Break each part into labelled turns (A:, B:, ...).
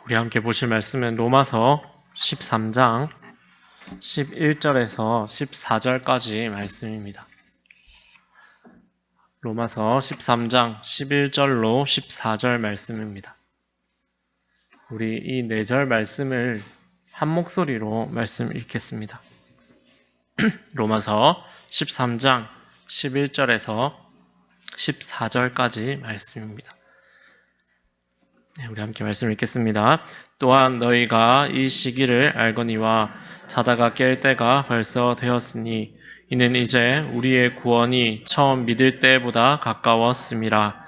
A: 우리 함께 보실 말씀은 로마서 13장 11절에서 14절까지 말씀입니다. 로마서 13장 11절로 14절 말씀입니다. 우리 이 4절 말씀을 한 목소리로 말씀 읽겠습니다. 로마서 13장 11절에서 14절까지 말씀입니다. 우리 함께 말씀 읽겠습니다. 또한 너희가 이 시기를 알거니와 자다가 깰 때가 벌써 되었으니 이는 이제 우리의 구원이 처음 믿을 때보다 가까웠음이라.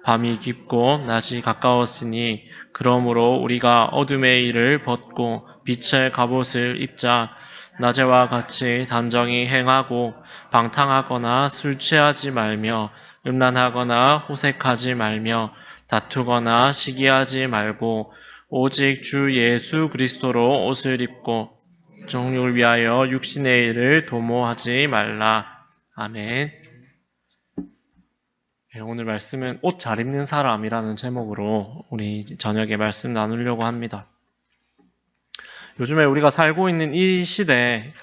A: 밤이 깊고 낮이 가까웠으니 그러므로 우리가 어둠의 일을 벗고 빛의 갑옷을 입자. 낮에와 같이 단정히 행하고 방탕하거나 술 취하지 말며 음란하거나 호색하지 말며 다투거나 시기하지 말고 오직 주 예수 그리스도로 옷을 입고 정욕을 위하여 육신의 일을 도모하지 말라. 아멘. 오늘 말씀은 옷 잘 입는 사람이라는 제목으로 우리 저녁에 말씀 나누려고 합니다. 요즘에 우리가 살고 있는 이 시대,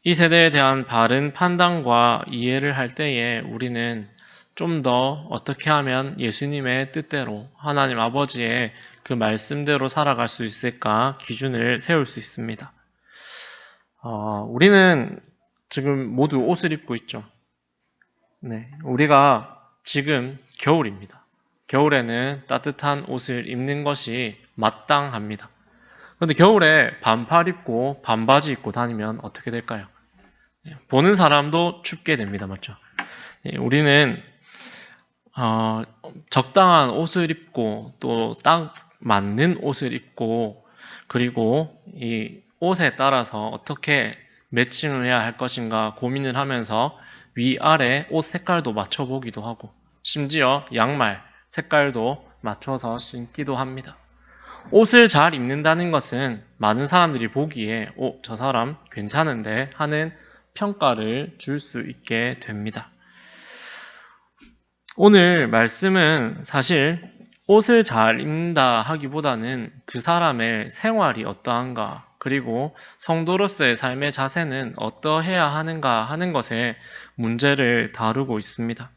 A: 이 세대에 대한 바른 판단과 이해를 할 때에 우리는 좀 더 어떻게 하면 예수님의 뜻대로 하나님 아버지의 그 말씀대로 살아갈 수 있을까 기준을 세울 수 있습니다. 우리는 지금 모두 옷을 입고 있죠. 네, 우리가 지금 겨울입니다. 겨울에는 따뜻한 옷을 입는 것이 마땅합니다. 그런데 겨울에 반팔 입고 반바지 입고 다니면 어떻게 될까요? 보는 사람도 춥게 됩니다. 맞죠? 우리는 적당한 옷을 입고 또 딱 맞는 옷을 입고 그리고 이 옷에 따라서 어떻게 매칭을 해야 할 것인가 고민을 하면서 위아래 옷 색깔도 맞춰보기도 하고 심지어 양말 색깔도 맞춰서 신기도 합니다. 옷을 잘 입는다는 것은 많은 사람들이 보기에 저 사람 괜찮은데 하는 평가를 줄 수 있게 됩니다. 오늘 말씀은 사실 옷을 잘 입는다 하기보다는 그 사람의 생활이 어떠한가 그리고 성도로서의 삶의 자세는 어떠해야 하는가 하는 것에 문제를 다루고 있습니다.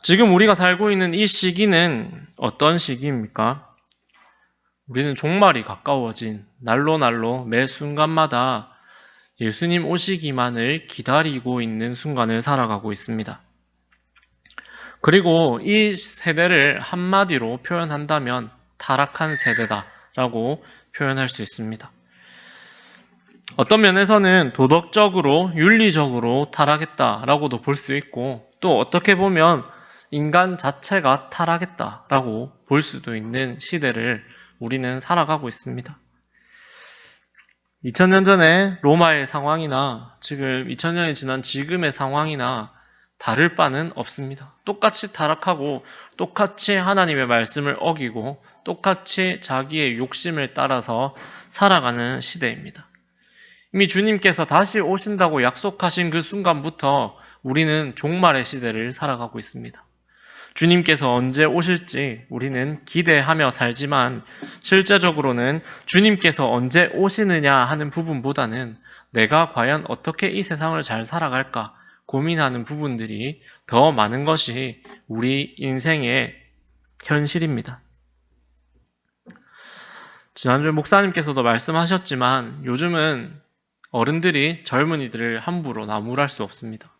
A: 지금 우리가 살고 있는 이 시기는 어떤 시기입니까? 우리는 종말이 가까워진 날로 매 순간마다 예수님 오시기만을 기다리고 있는 순간을 살아가고 있습니다. 그리고 이 세대를 한마디로 표현한다면 타락한 세대다라고 표현할 수 있습니다. 어떤 면에서는 도덕적으로, 윤리적으로 타락했다라고도 볼 수 있고 또 어떻게 보면 인간 자체가 타락했다라고 볼 수도 있는 시대를 우리는 살아가고 있습니다. 2000년 전에 로마의 상황이나 지금 2000년이 지난 지금의 상황이나 다를 바는 없습니다. 똑같이 타락하고 똑같이 하나님의 말씀을 어기고 똑같이 자기의 욕심을 따라서 살아가는 시대입니다. 이미 주님께서 다시 오신다고 약속하신 그 순간부터 우리는 종말의 시대를 살아가고 있습니다. 주님께서 언제 오실지 우리는 기대하며 살지만 실제적으로는 주님께서 언제 오시느냐 하는 부분보다는 내가 과연 어떻게 이 세상을 잘 살아갈까 고민하는 부분들이 더 많은 것이 우리 인생의 현실입니다. 지난주에 목사님께서도 말씀하셨지만 요즘은 어른들이 젊은이들을 함부로 나무랄 수 없습니다.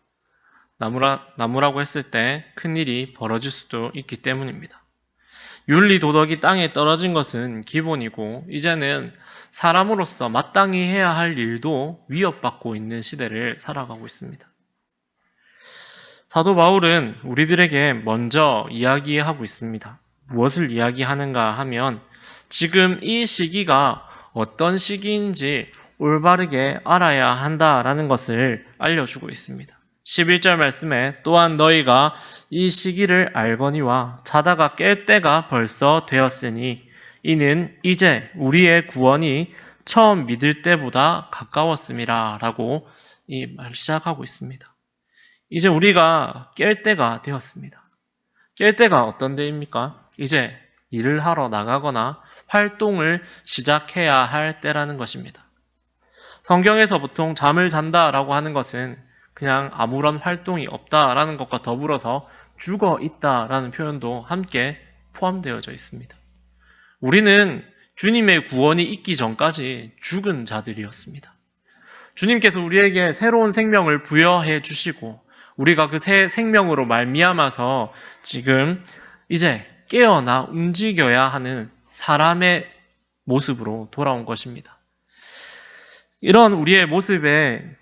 A: 나무라고 했을 때 큰일이 벌어질 수도 있기 때문입니다. 윤리 도덕이 땅에 떨어진 것은 기본이고 이제는 사람으로서 마땅히 해야 할 일도 위협받고 있는 시대를 살아가고 있습니다. 사도 바울은 우리들에게 먼저 이야기하고 있습니다. 무엇을 이야기하는가 하면 지금 이 시기가 어떤 시기인지 올바르게 알아야 한다라는 것을 알려주고 있습니다. 11절 말씀에 또한 너희가 이 시기를 알거니와 자다가 깰 때가 벌써 되었으니 이는 이제 우리의 구원이 처음 믿을 때보다 가까웠음이라 라고 이 말 시작하고 있습니다. 이제 우리가 깰 때가 되었습니다. 깰 때가 어떤 때입니까? 이제 일을 하러 나가거나 활동을 시작해야 할 때라는 것입니다. 성경에서 보통 잠을 잔다라고 하는 것은 그냥 아무런 활동이 없다라는 것과 더불어서 죽어 있다라는 표현도 함께 포함되어져 있습니다. 우리는 주님의 구원이 있기 전까지 죽은 자들이었습니다. 주님께서 우리에게 새로운 생명을 부여해 주시고 우리가 그 새 생명으로 말미암아서 지금 이제 깨어나 움직여야 하는 사람의 모습으로 돌아온 것입니다. 이런 우리의 모습에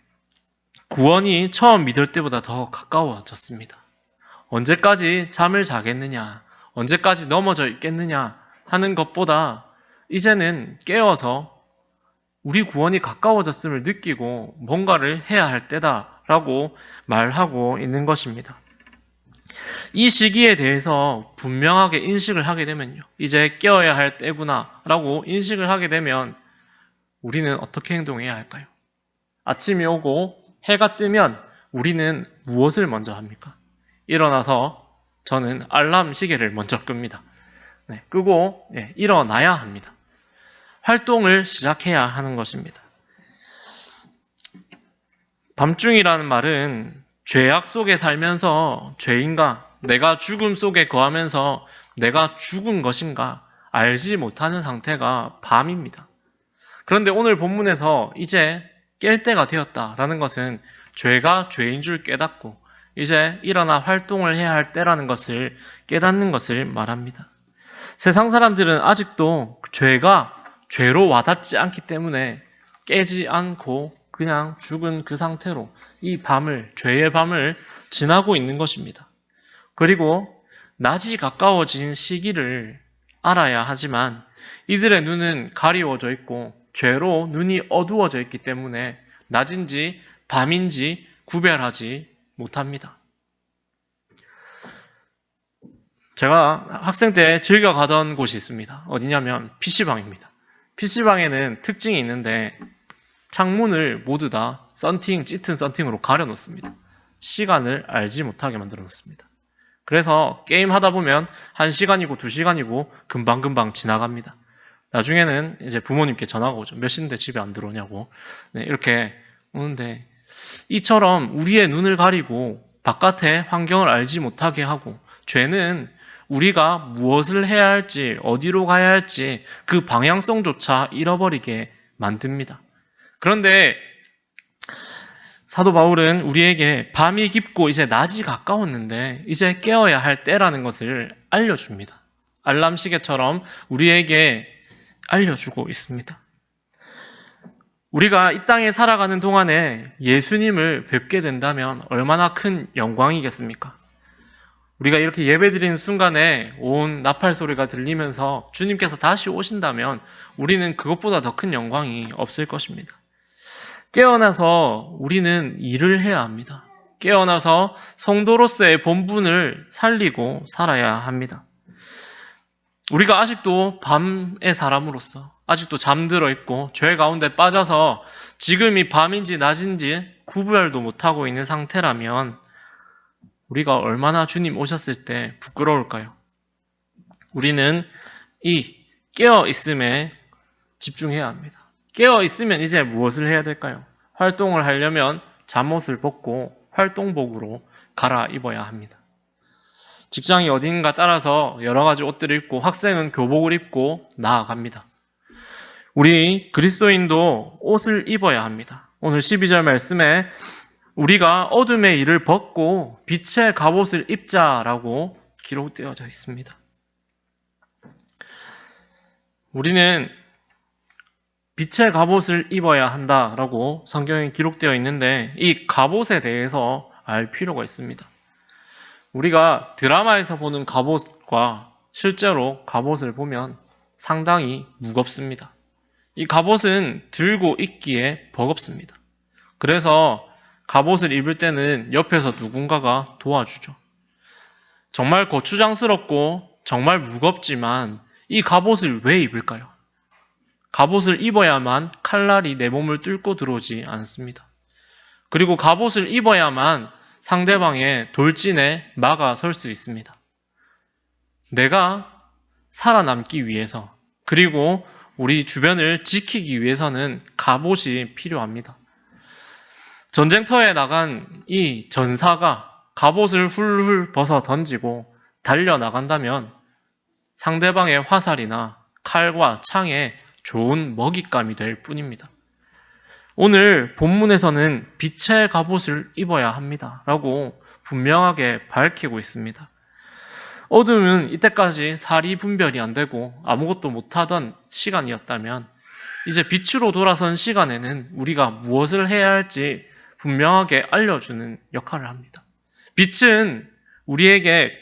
A: 구원이 처음 믿을 때보다 더 가까워졌습니다. 언제까지 잠을 자겠느냐, 언제까지 넘어져 있겠느냐 하는 것보다 이제는 깨어서 우리 구원이 가까워졌음을 느끼고 뭔가를 해야 할 때다라고 말하고 있는 것입니다. 이 시기에 대해서 분명하게 인식을 하게 되면요, 이제 깨어야 할 때구나 라고 인식을 하게 되면 우리는 어떻게 행동해야 할까요? 아침이 오고 해가 뜨면 우리는 무엇을 먼저 합니까? 일어나서 저는 알람 시계를 먼저 끕니다. 끄고 일어나야 합니다. 활동을 시작해야 하는 것입니다. 밤중이라는 말은 죄악 속에 살면서 죄인가, 내가 죽음 속에 거하면서 내가 죽은 것인가 알지 못하는 상태가 밤입니다. 그런데 오늘 본문에서 이제 깰 때가 되었다라는 것은 죄가 죄인 줄 깨닫고 이제 일어나 활동을 해야 할 때라는 것을 깨닫는 것을 말합니다. 세상 사람들은 아직도 죄가 죄로 와닿지 않기 때문에 깨지 않고 그냥 죽은 그 상태로 이 밤을, 죄의 밤을 지나고 있는 것입니다. 그리고 낮이 가까워진 시기를 알아야 하지만 이들의 눈은 가리워져 있고 죄로 눈이 어두워져 있기 때문에 낮인지 밤인지 구별하지 못합니다. 제가 학생 때 즐겨 가던 곳이 있습니다. 어디냐면 PC방입니다. PC방에는 특징이 있는데 창문을 모두 다 썬팅, 짙은 썬팅으로 가려놓습니다. 시간을 알지 못하게 만들어 놓습니다. 그래서 게임 하다 보면 1시간이고 2시간이고 금방금방 지나갑니다. 나중에는 이제 부모님께 전화가 오죠. 몇 시인데 집에 안 들어오냐고. 이렇게 오는데 이처럼 우리의 눈을 가리고 바깥의 환경을 알지 못하게 하고 죄는 우리가 무엇을 해야 할지, 어디로 가야 할지 그 방향성조차 잃어버리게 만듭니다. 그런데 사도 바울은 우리에게 밤이 깊고 이제 낮이 가까웠는데 이제 깨어야 할 때라는 것을 알려줍니다. 알람 시계처럼 우리에게 알려주고 있습니다. 우리가 이 땅에 살아가는 동안에 예수님을 뵙게 된다면 얼마나 큰 영광이겠습니까? 우리가 이렇게 예배드리는 순간에 온 나팔 소리가 들리면서 주님께서 다시 오신다면 우리는 그것보다 더 큰 영광이 없을 것입니다. 깨어나서 우리는 일을 해야 합니다. 깨어나서 성도로서의 본분을 살리고 살아야 합니다. 우리가 아직도 밤의 사람으로서 아직도 잠들어 있고 죄 가운데 빠져서 지금이 밤인지 낮인지 구별도 못하고 있는 상태라면 우리가 얼마나 주님 오셨을 때 부끄러울까요? 우리는 이 깨어있음에 집중해야 합니다. 깨어있으면 이제 무엇을 해야 될까요? 활동을 하려면 잠옷을 벗고 활동복으로 갈아입어야 합니다. 직장이 어딘가 따라서 여러 가지 옷들을 입고 학생은 교복을 입고 나아갑니다. 우리 그리스도인도 옷을 입어야 합니다. 오늘 12절 말씀에 우리가 어둠의 일을 벗고 빛의 갑옷을 입자라고 기록되어져 있습니다. 우리는 빛의 갑옷을 입어야 한다라고 성경에 기록되어 있는데 이 갑옷에 대해서 알 필요가 있습니다. 우리가 드라마에서 보는 갑옷과 실제로 갑옷을 보면 상당히 무겁습니다. 이 갑옷은 들고 있기에 버겁습니다. 그래서 갑옷을 입을 때는 옆에서 누군가가 도와주죠. 정말 거추장스럽고 정말 무겁지만 이 갑옷을 왜 입을까요? 갑옷을 입어야만 칼날이 내 몸을 뚫고 들어오지 않습니다. 그리고 갑옷을 입어야만 상대방의 돌진에 막아설 수 있습니다. 내가 살아남기 위해서, 그리고 우리 주변을 지키기 위해서는 갑옷이 필요합니다. 전쟁터에 나간 이 전사가 갑옷을 훌훌 벗어 던지고 달려나간다면 상대방의 화살이나 칼과 창에 좋은 먹잇감이 될 뿐입니다. 오늘 본문에서는 빛의 갑옷을 입어야 합니다 라고 분명하게 밝히고 있습니다. 어둠은 이때까지 사리 분별이 안 되고 아무것도 못하던 시간이었다면 이제 빛으로 돌아선 시간에는 우리가 무엇을 해야 할지 분명하게 알려주는 역할을 합니다. 빛은 우리에게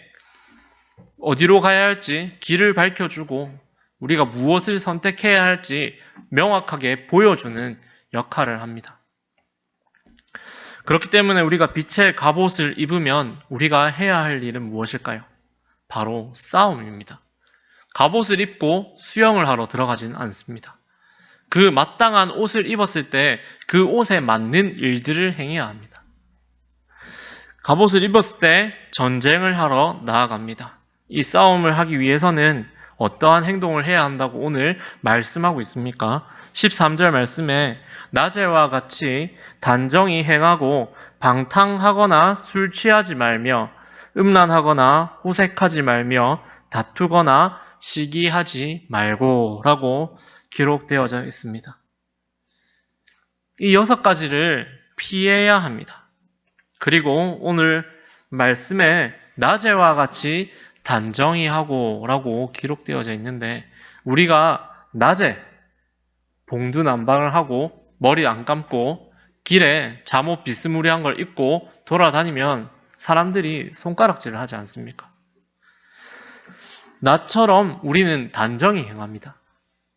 A: 어디로 가야 할지 길을 밝혀주고 우리가 무엇을 선택해야 할지 명확하게 보여주는 역할을 합니다. 그렇기 때문에 우리가 빛의 갑옷을 입으면 우리가 해야 할 일은 무엇일까요? 바로 싸움입니다. 갑옷을 입고 수영을 하러 들어가지는 않습니다. 그 마땅한 옷을 입었을 때 그 옷에 맞는 일들을 행해야 합니다. 갑옷을 입었을 때 전쟁을 하러 나아갑니다. 이 싸움을 하기 위해서는 어떠한 행동을 해야 한다고 오늘 말씀하고 있습니까? 13절 말씀에 낮에와 같이 단정히 행하고 방탕하거나 술 취하지 말며 음란하거나 호색하지 말며 다투거나 시기하지 말고 라고 기록되어져 있습니다. 이 6가지를 피해야 합니다. 그리고 오늘 말씀에 낮에와 같이 단정히 하고 라고 기록되어져 있는데 우리가 낮에 봉두난방을 하고 머리 안 감고 길에 잠옷 비스무리한 걸 입고 돌아다니면 사람들이 손가락질을 하지 않습니까? 낮처럼 우리는 단정히 행합니다.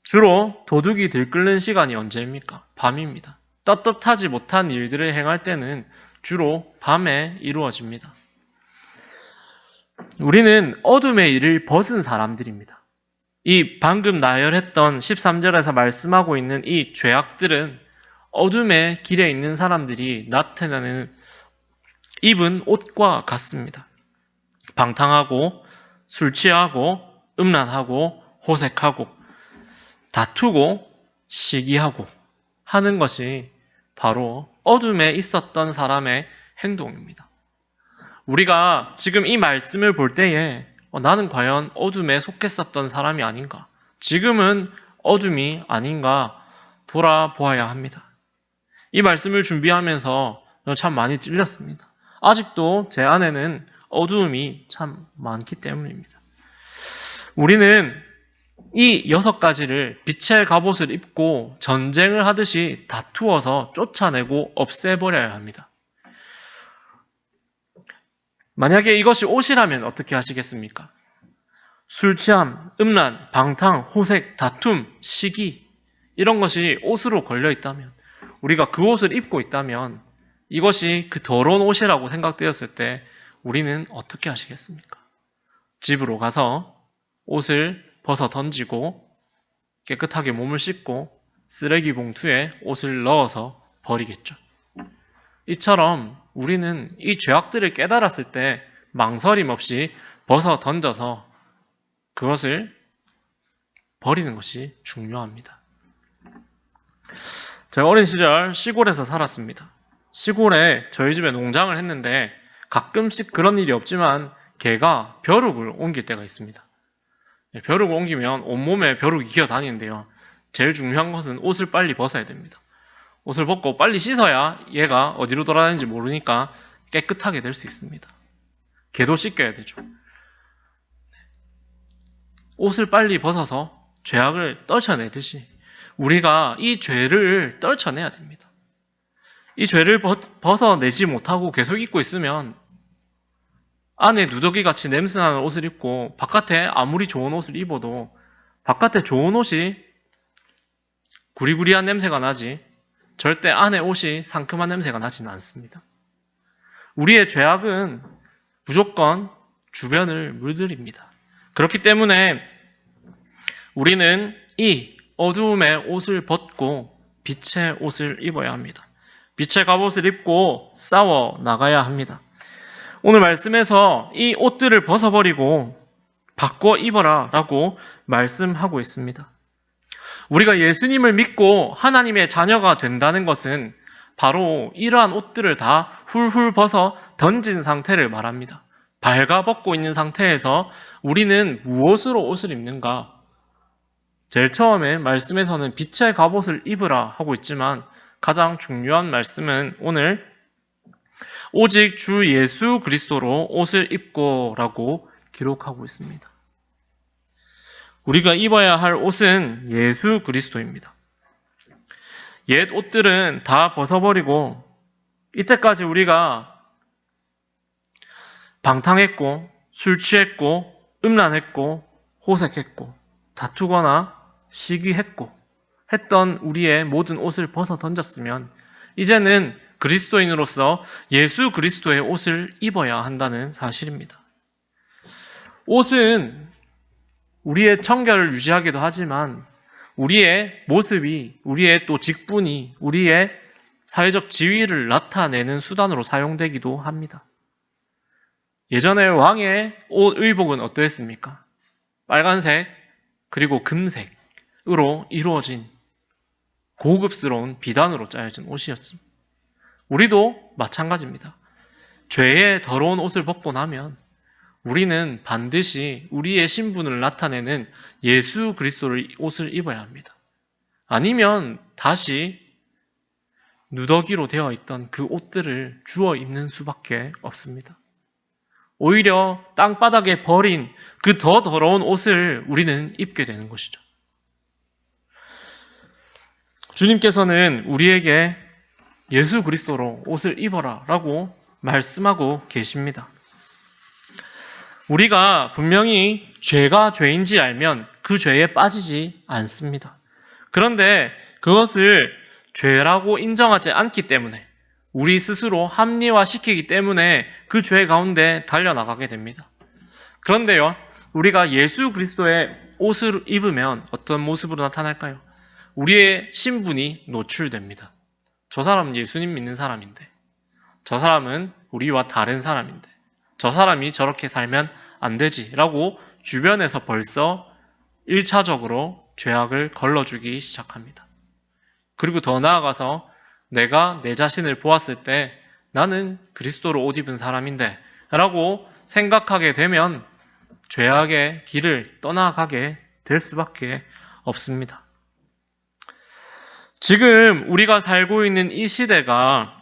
A: 주로 도둑이 들끓는 시간이 언제입니까? 밤입니다. 떳떳하지 못한 일들을 행할 때는 주로 밤에 이루어집니다. 우리는 어둠의 일을 벗은 사람들입니다. 이 방금 나열했던 13절에서 말씀하고 있는 이 죄악들은 어둠의 길에 있는 사람들이 나타내는 입은 옷과 같습니다. 방탕하고 술 취하고 음란하고 호색하고 다투고 시기하고 하는 것이 바로 어둠에 있었던 사람의 행동입니다. 우리가 지금 이 말씀을 볼 때에 나는 과연 어둠에 속했었던 사람이 아닌가? 지금은 어둠이 아닌가 돌아보아야 합니다. 이 말씀을 준비하면서 참 많이 찔렸습니다. 아직도 제 안에는 어두움이 참 많기 때문입니다. 우리는 이 6가지를 빛의 갑옷을 입고 전쟁을 하듯이 다투어서 쫓아내고 없애버려야 합니다. 만약에 이것이 옷이라면 어떻게 하시겠습니까? 술 취함, 음란, 방탕, 호색, 다툼, 시기 이런 것이 옷으로 걸려 있다면 우리가 그 옷을 입고 있다면 이것이 그 더러운 옷이라고 생각되었을 때 우리는 어떻게 하시겠습니까? 집으로 가서 옷을 벗어 던지고 깨끗하게 몸을 씻고 쓰레기 봉투에 옷을 넣어서 버리겠죠. 이처럼 우리는 이 죄악들을 깨달았을 때 망설임 없이 벗어 던져서 그것을 버리는 것이 중요합니다. 제가 어린 시절 시골에서 살았습니다. 시골에 저희 집에 농장을 했는데 가끔씩 그런 일이 없지만 개가 벼룩을 옮길 때가 있습니다. 벼룩을 옮기면 온몸에 벼룩이 기어다니는데요. 제일 중요한 것은 옷을 빨리 벗어야 됩니다. 옷을 벗고 빨리 씻어야 얘가 어디로 돌아다니는지 모르니까 깨끗하게 될 수 있습니다. 개도 씻겨야 되죠. 옷을 빨리 벗어서 죄악을 떨쳐내듯이 우리가 이 죄를 떨쳐내야 됩니다. 이 죄를 벗어내지 못하고 계속 입고 있으면 안에 누더기같이 냄새나는 옷을 입고 바깥에 아무리 좋은 옷을 입어도 바깥에 좋은 옷이 구리구리한 냄새가 나지 절대 안에 옷이 상큼한 냄새가 나지는 않습니다. 우리의 죄악은 무조건 주변을 물들입니다. 그렇기 때문에 우리는 이 어두움의 옷을 벗고 빛의 옷을 입어야 합니다. 빛의 갑옷을 입고 싸워 나가야 합니다. 오늘 말씀에서 이 옷들을 벗어버리고 바꿔 입어라 라고 말씀하고 있습니다. 우리가 예수님을 믿고 하나님의 자녀가 된다는 것은 바로 이러한 옷들을 다 훌훌 벗어 던진 상태를 말합니다. 발가벗고 있는 상태에서 우리는 무엇으로 옷을 입는가? 제일 처음에 말씀에서는 빛의 갑옷을 입으라 하고 있지만 가장 중요한 말씀은 오늘 오직 주 예수 그리스도로 옷을 입고 라고 기록하고 있습니다. 우리가 입어야 할 옷은 예수 그리스도입니다. 옛 옷들은 다 벗어버리고 이때까지 우리가 방탕했고 술 취했고 음란했고 호색했고 다투거나 시기했고 했던 우리의 모든 옷을 벗어 던졌으면 이제는 그리스도인으로서 예수 그리스도의 옷을 입어야 한다는 사실입니다. 옷은 우리의 청결을 유지하기도 하지만 우리의 모습이, 우리의 또 직분이, 우리의 사회적 지위를 나타내는 수단으로 사용되기도 합니다. 예전에 왕의 옷 의복은 어떠했습니까? 빨간색 그리고 금색으로 이루어진 고급스러운 비단으로 짜여진 옷이었습니다. 우리도 마찬가지입니다. 죄의 더러운 옷을 벗고 나면 우리는 반드시 우리의 신분을 나타내는 예수 그리스도의 옷을 입어야 합니다. 아니면 다시 누더기로 되어 있던 그 옷들을 주워 입는 수밖에 없습니다. 오히려 땅바닥에 버린 그 더 더러운 옷을 우리는 입게 되는 것이죠. 주님께서는 우리에게 예수 그리스도로 옷을 입어라 라고 말씀하고 계십니다. 우리가 분명히 죄가 죄인지 알면 그 죄에 빠지지 않습니다. 그런데 그것을 죄라고 인정하지 않기 때문에 우리 스스로 합리화시키기 때문에 그 죄 가운데 달려나가게 됩니다. 그런데요, 우리가 예수 그리스도의 옷을 입으면 어떤 모습으로 나타날까요? 우리의 신분이 노출됩니다. 저 사람은 예수님 믿는 사람인데, 저 사람은 우리와 다른 사람인데, 저 사람이 저렇게 살면 안 되지 라고 주변에서 벌써 1차적으로 죄악을 걸러주기 시작합니다. 그리고 더 나아가서 내가 내 자신을 보았을 때 나는 그리스도로 옷 입은 사람인데 라고 생각하게 되면 죄악의 길을 떠나가게 될 수밖에 없습니다. 지금 우리가 살고 있는 이 시대가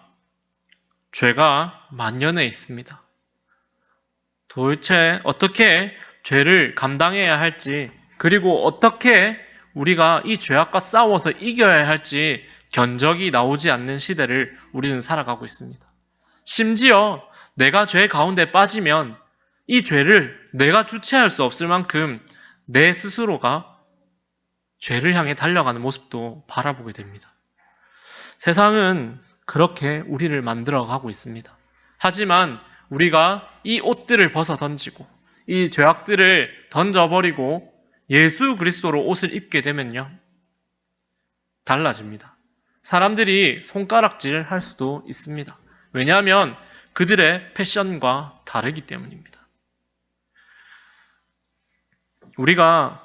A: 죄가 만연해 있습니다. 도대체 어떻게 죄를 감당해야 할지, 그리고 어떻게 우리가 이 죄악과 싸워서 이겨야 할지 견적이 나오지 않는 시대를 우리는 살아가고 있습니다. 심지어 내가 죄 가운데 빠지면 이 죄를 내가 주체할 수 없을 만큼 내 스스로가 죄를 향해 달려가는 모습도 바라보게 됩니다. 세상은 그렇게 우리를 만들어가고 있습니다. 하지만 우리가 이 옷들을 벗어 던지고 이 죄악들을 던져버리고 예수 그리스도로 옷을 입게 되면요, 달라집니다. 사람들이 손가락질 할 수도 있습니다. 왜냐하면 그들의 패션과 다르기 때문입니다. 우리가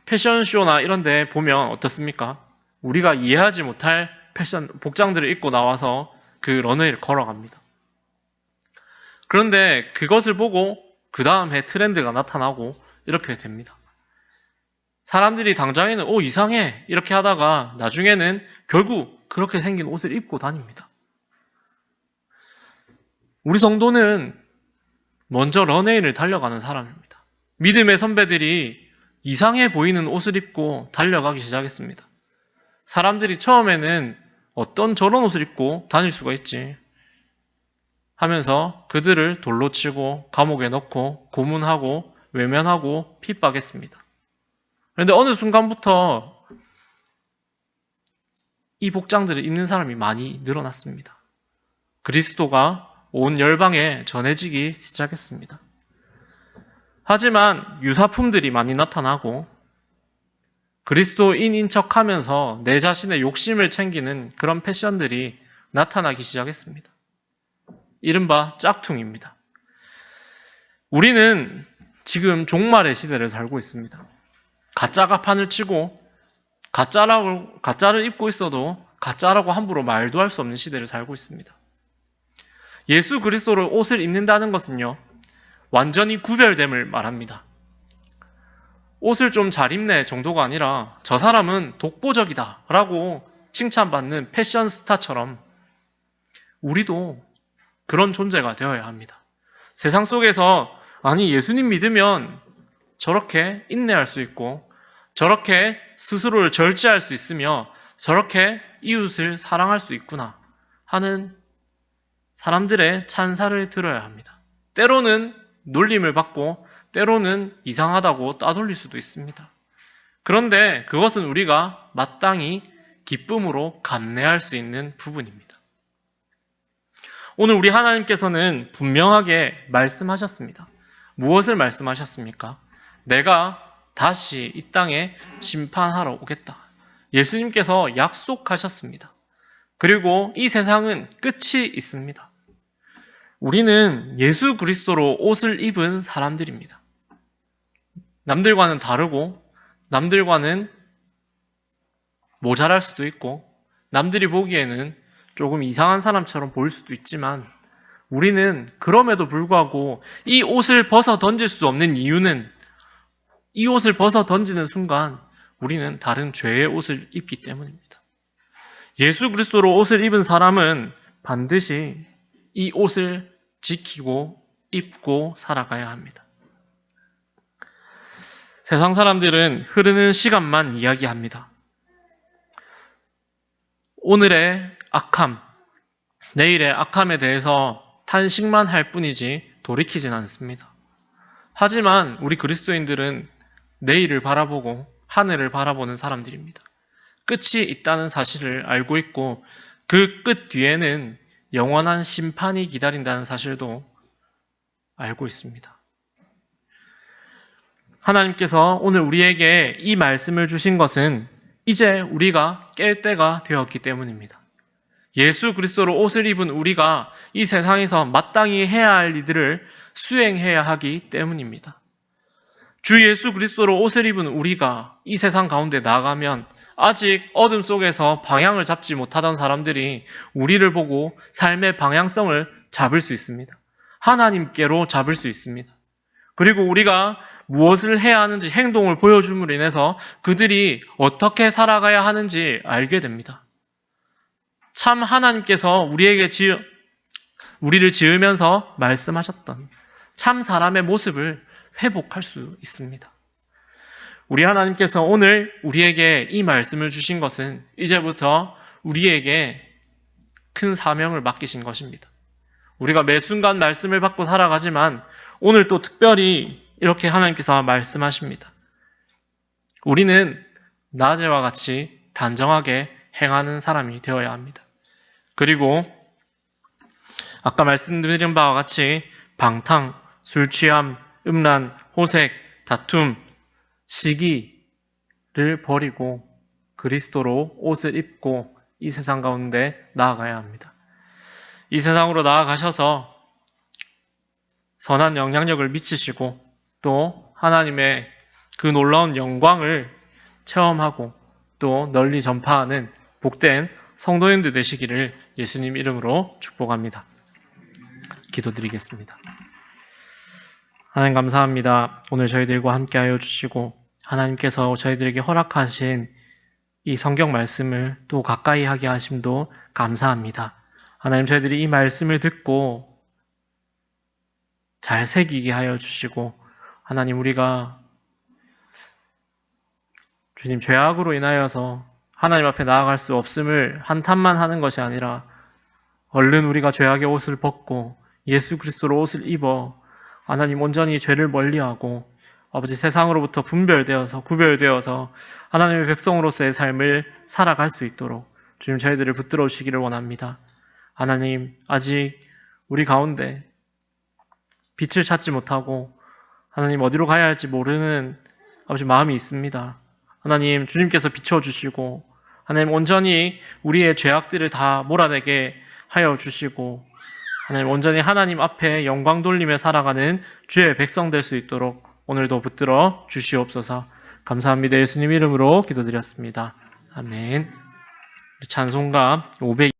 A: 패션쇼나 이런 데 보면 어떻습니까? 우리가 이해하지 못할 패션, 복장들을 입고 나와서 그 런웨이를 걸어갑니다. 그런데 그것을 보고 그 다음 해 트렌드가 나타나고 이렇게 됩니다. 사람들이 당장에는 이상해 이렇게 하다가 나중에는 결국 그렇게 생긴 옷을 입고 다닙니다. 우리 성도는 먼저 런웨이를 달려가는 사람입니다. 믿음의 선배들이 이상해 보이는 옷을 입고 달려가기 시작했습니다. 사람들이 처음에는 어떤 저런 옷을 입고 다닐 수가 있지 하면서 그들을 돌로 치고 감옥에 넣고 고문하고 외면하고 핍박했습니다. 그런데 어느 순간부터 이 복장들을 입는 사람이 많이 늘어났습니다. 그리스도가 온 열방에 전해지기 시작했습니다. 하지만 유사품들이 많이 나타나고 그리스도인인 척하면서 내 자신의 욕심을 챙기는 그런 패션들이 나타나기 시작했습니다. 이른바 짝퉁입니다. 우리는 지금 종말의 시대를 살고 있습니다. 가짜가 판을 치고 가짜를 입고 있어도 가짜라고 함부로 말도 할 수 없는 시대를 살고 있습니다. 예수 그리스도로 옷을 입는다는 것은요, 완전히 구별됨을 말합니다. 옷을 좀 잘 입네 정도가 아니라 저 사람은 독보적이다 라고 칭찬받는 패션 스타처럼 우리도 그런 존재가 되어야 합니다. 세상 속에서 아니 예수님 믿으면 저렇게 인내할 수 있고 저렇게 스스로를 절제할 수 있으며 저렇게 이웃을 사랑할 수 있구나 하는 사람들의 찬사를 들어야 합니다. 때로는 놀림을 받고 때로는 이상하다고 따돌릴 수도 있습니다. 그런데 그것은 우리가 마땅히 기쁨으로 감내할 수 있는 부분입니다. 오늘 우리 하나님께서는 분명하게 말씀하셨습니다. 무엇을 말씀하셨습니까? 내가 다시 이 땅에 심판하러 오겠다. 예수님께서 약속하셨습니다. 그리고 이 세상은 끝이 있습니다. 우리는 예수 그리스도로 옷을 입은 사람들입니다. 남들과는 다르고 남들과는 모자랄 수도 있고 남들이 보기에는 조금 이상한 사람처럼 보일 수도 있지만 우리는 그럼에도 불구하고 이 옷을 벗어 던질 수 없는 이유는 이 옷을 벗어 던지는 순간 우리는 다른 죄의 옷을 입기 때문입니다. 예수 그리스도로 옷을 입은 사람은 반드시 이 옷을 지키고 입고 살아가야 합니다. 세상 사람들은 흐르는 시간만 이야기합니다. 오늘의 악함, 내일의 악함에 대해서 탄식만 할 뿐이지 돌이키진 않습니다. 하지만 우리 그리스도인들은 내일을 바라보고 하늘을 바라보는 사람들입니다. 끝이 있다는 사실을 알고 있고 그 끝 뒤에는 영원한 심판이 기다린다는 사실도 알고 있습니다. 하나님께서 오늘 우리에게 이 말씀을 주신 것은 이제 우리가 깰 때가 되었기 때문입니다. 예수 그리스도로 옷을 입은 우리가 이 세상에서 마땅히 해야 할 일들을 수행해야 하기 때문입니다. 주 예수 그리스도로 옷을 입은 우리가 이 세상 가운데 나가면 아직 어둠 속에서 방향을 잡지 못하던 사람들이 우리를 보고 삶의 방향성을 잡을 수 있습니다. 하나님께로 잡을 수 있습니다. 그리고 우리가 무엇을 해야 하는지 행동을 보여줌으로 인해서 그들이 어떻게 살아가야 하는지 알게 됩니다. 참 하나님께서 우리를 지으면서 말씀하셨던 참 사람의 모습을 회복할 수 있습니다. 우리 하나님께서 오늘 우리에게 이 말씀을 주신 것은 이제부터 우리에게 큰 사명을 맡기신 것입니다. 우리가 매 순간 말씀을 받고 살아가지만 오늘 또 특별히 이렇게 하나님께서 말씀하십니다. 우리는 낮에와 같이 단정하게 행하는 사람이 되어야 합니다. 그리고 아까 말씀드린 바와 같이 방탕, 술 취함, 음란, 호색, 다툼, 시기를 버리고 그리스도로 옷을 입고 이 세상 가운데 나아가야 합니다. 이 세상으로 나아가셔서 선한 영향력을 미치시고 또 하나님의 그 놀라운 영광을 체험하고 또 널리 전파하는 복된 성도님들 되시기를 예수님 이름으로 축복합니다. 기도드리겠습니다. 하나님 감사합니다. 오늘 저희들과 함께하여 주시고 하나님께서 저희들에게 허락하신 이 성경 말씀을 또 가까이 하게 하심도 감사합니다. 하나님 저희들이 이 말씀을 듣고 잘 새기게 하여 주시고 하나님 우리가 주님 죄악으로 인하여서 하나님 앞에 나아갈 수 없음을 한탄만 하는 것이 아니라 얼른 우리가 죄악의 옷을 벗고 예수 그리스도로 옷을 입어 하나님 온전히 죄를 멀리하고 아버지 세상으로부터 구별되어서 하나님의 백성으로서의 삶을 살아갈 수 있도록 주님 저희들을 붙들어 주시기를 원합니다. 하나님 아직 우리 가운데 빛을 찾지 못하고 하나님 어디로 가야 할지 모르는 아버지 마음이 있습니다. 하나님 주님께서 비춰주시고 하나님 온전히 우리의 죄악들을 다 몰아내게 하여 주시고 하나님 온전히 하나님 앞에 영광 돌리며 살아가는 주의 백성 될 수 있도록 오늘도 붙들어 주시옵소서. 감사합니다. 예수님 이름으로 기도드렸습니다. 아멘. 찬송가 500